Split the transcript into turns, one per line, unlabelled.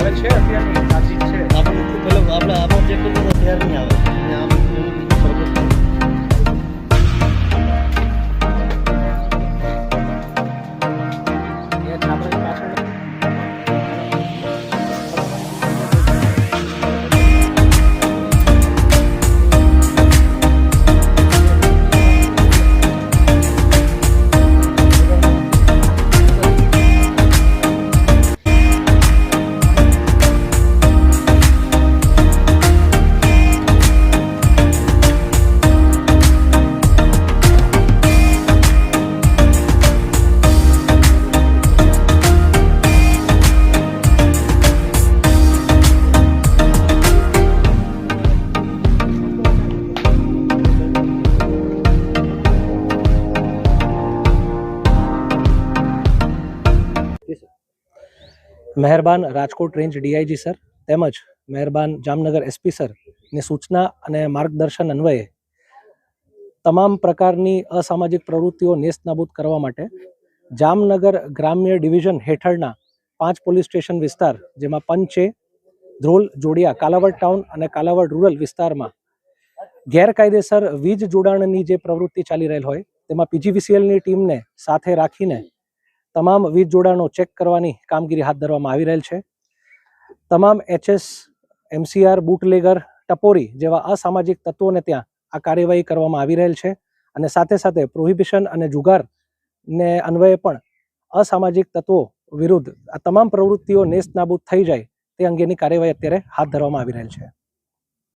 આવે છે અત્યારની તાજી છે
આપણે પેલો આપણે ચેક કરતો તો ત્યાર નહીં આવે અને આમ સરબત
એ છાપરી પાછળ મહેરબાન રાજકોટ રેન્જ ડીઆઈજી સર તેમજ મહેરબાન જામનગર એસપી સર ની સૂચના અને માર્ગદર્શન અન્વયે તમામ પ્રકારની અસામાજિક પ્રવૃત્તિઓ નેસ્તનાબૂદ કરવા માટે જામનગર ગ્રામ્ય ડિવિઝન હેઠળના 5 પોલીસ સ્ટેશન વિસ્તાર જેમાં પંચે, ધ્રોલ, જોડિયા, કાલાવડ ટાઉન અને કાલાવડ રૂરલ વિસ્તારમાં ગેરકાયદેસર વીજ જોડાણની જે પ્રવૃત્તિ ચાલી રહેલ હોય તેમાં પીજીવીસીએલની ટીમને સાથે રાખીને તમામ વીજ જોડાણો ચેક કરવાની કામગીરી હાથ ધરવામાં આવી રહેલ છે. તમામ એચએસ, એમસીઆર, બુટલેગર, ટપોરી જેવા અસામાજિક તત્વોને ત્યાં આ કાર્યવાહી કરવામાં આવી રહેલ છે અને સાથે સાથે પ્રોહિબિશન અને જુગારને અન્વયે પણ અસામાજિક તત્વો વિરુદ્ધ આ તમામ પ્રવૃત્તિઓ નેસ્તનાબૂદ થઈ જાય તે અંગેની કાર્યવાહી અત્યારે હાથ ધરવામાં આવી રહેલ છે.